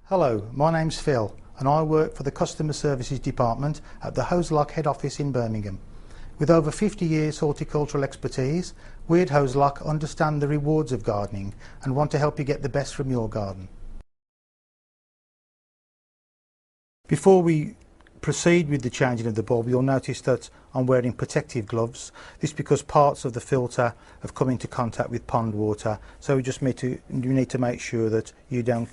Hello, my name's Phil and I work for the Customer Services Department at the Hozelock head office in Birmingham. With over 50 years horticultural expertise, we at Hozelock understand the rewards of gardening and want to help you get the best from your garden. Before we proceed with the changing of the bulb, you'll notice that I'm wearing protective gloves. This is because parts of the filter have come into contact with pond water, so you need to make sure that you don't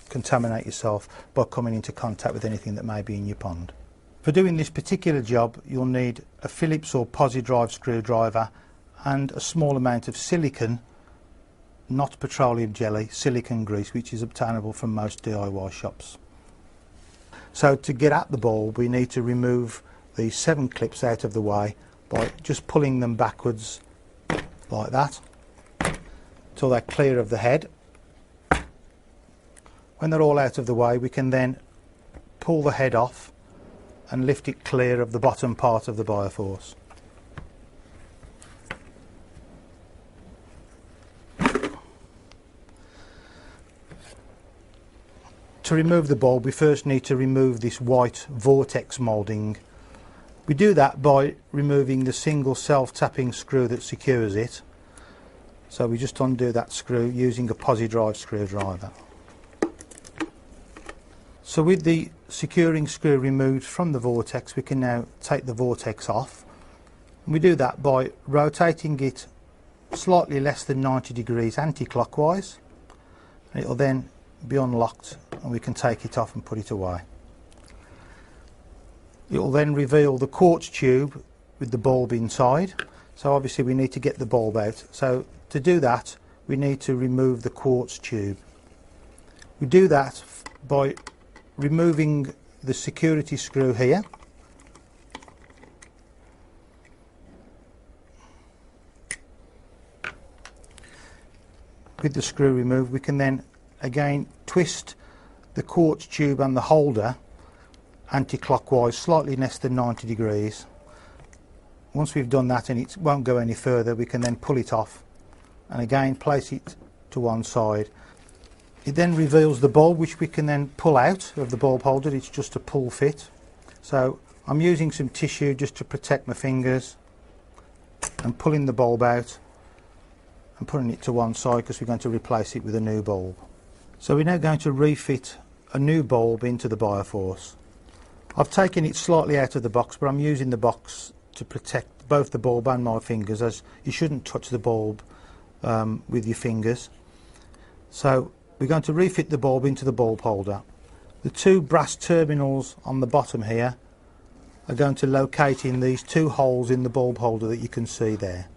contaminate yourself by coming into contact with anything that may be in your pond. For doing this particular job, you'll need a Phillips or posi drive screwdriver and a small amount of silicone, not petroleum jelly, silicone grease, which is obtainable from most DIY shops. So to get at the bulb, we need to remove the 7 clips out of the way by just pulling them backwards like that till they're clear of the head. When they're all out of the way, we can then pull the head off and lift it clear of the bottom part of the Bioforce. To remove the bulb, we first need to remove this white vortex moulding. We do that by removing the single self-tapping screw that secures it. So we just undo that screw using a posi drive screwdriver. So with the securing screw removed from the vortex, we can now take the vortex off. And we do that by rotating it slightly less than 90 degrees anti-clockwise. It will then be unlocked and we can take it off and put it away. It will then reveal the quartz tube with the bulb inside. So obviously we need to get the bulb out. So to do that, we need to remove the quartz tube. We do that by removing the security screw here. With the screw removed, we can then again twist the quartz tube and the holder anti-clockwise, slightly less than 90 degrees. Once we've done that and it won't go any further, we can then pull it off and again place it to one side. It then reveals the bulb, which we can then pull out of the bulb holder. It's just a pull fit. So I'm using some tissue just to protect my fingers and pulling the bulb out and putting it to one side because we're going to replace it with a new bulb. So we're now going to refit a new bulb into the Bioforce. I've taken it slightly out of the box, but I'm using the box to protect both the bulb and my fingers, as you shouldn't touch the bulb with your fingers. So we're going to refit the bulb into the bulb holder. The 2 brass terminals on the bottom here are going to locate in these 2 holes in the bulb holder that you can see there.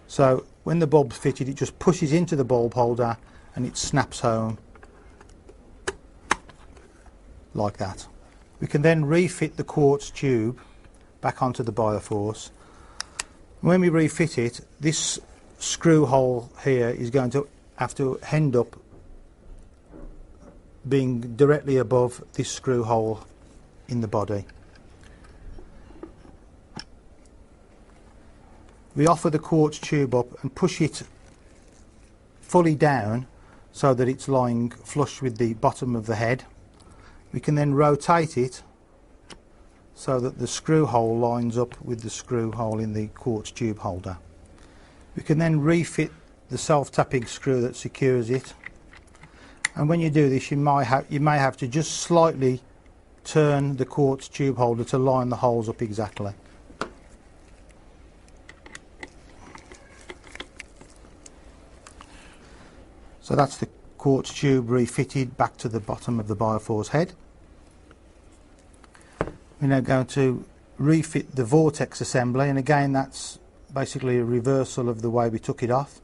So when the bulb's fitted, it just pushes into the bulb holder and it snaps home like that. We can then refit the quartz tube back onto the Bioforce. When we refit it, this screw hole here is going to have to end up being directly above this screw hole in the body. We offer the quartz tube up and push it fully down so that it's lying flush with the bottom of the head. We can then rotate it so that the screw hole lines up with the screw hole in the quartz tube holder. We can then refit the self-tapping screw that secures it, and when you do this you may have to just slightly turn the quartz tube holder to line the holes up exactly. So that's the quartz tube refitted back to the bottom of the Bioforce head. We're now going to refit the vortex assembly, and again that's basically a reversal of the way we took it off.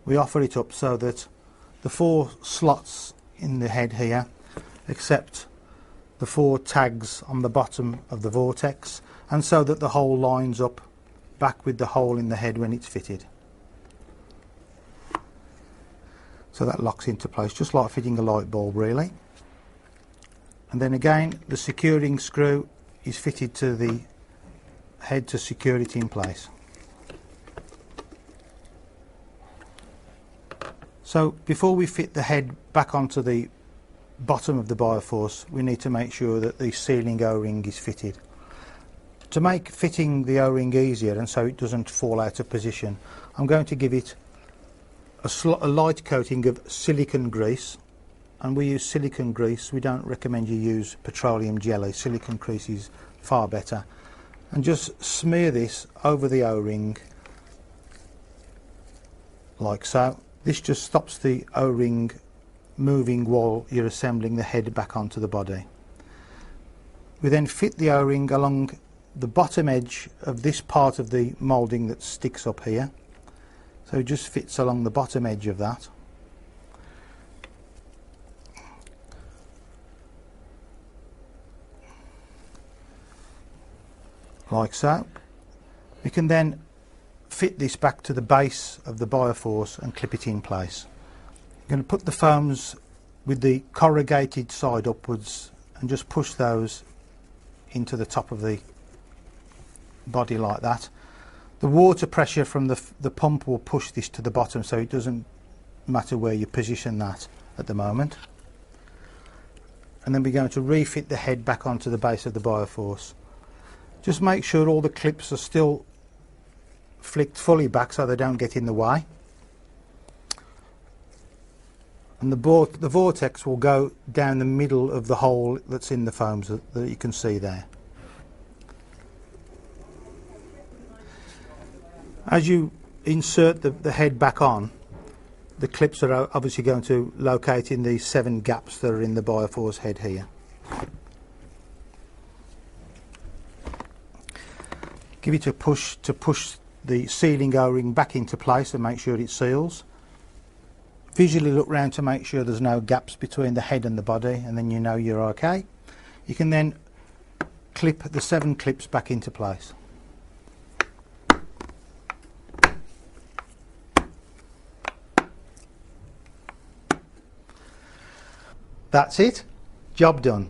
We offer it up so that the 4 slots in the head here accept the 4 tags on the bottom of the vortex, and so that the hole lines up back with the hole in the head when it's fitted. So that locks into place, just like fitting a light bulb really. And then again the securing screw is fitted to the head to secure it in place. So before we fit the head back onto the bottom of the Bioforce, we need to make sure that the sealing O-ring is fitted. To make fitting the O-ring easier and so it doesn't fall out of position, I'm going to give it a light coating of silicone grease, and we use silicone grease. We don't recommend you use petroleum jelly. Silicone grease is far better. And just smear this over the O-ring like so. This just stops the O-ring moving while you're assembling the head back onto the body. We then fit the O-ring along the bottom edge of this part of the moulding that sticks up here. So it just fits along the bottom edge of that. Like so. We can then fit this back to the base of the Bioforce and clip it in place. I'm going to put the foams with the corrugated side upwards and just push those into the top of the body like that. The water pressure from the pump will push this to the bottom, so it doesn't matter where you position that at the moment. And then we're going to refit the head back onto the base of the Bioforce. Just make sure all the clips are still flicked fully back so they don't get in the way. And the vortex will go down the middle of the hole that's in the foams that you can see there. As you insert the head back on, the clips are obviously going to locate in these 7 gaps that are in the Bioforce head here. Give it a push to push the sealing O-ring back into place and make sure it seals. Visually look round to make sure there's no gaps between the head and the body, and then you know you're okay. You can then clip the 7 clips back into place. That's it. Job done.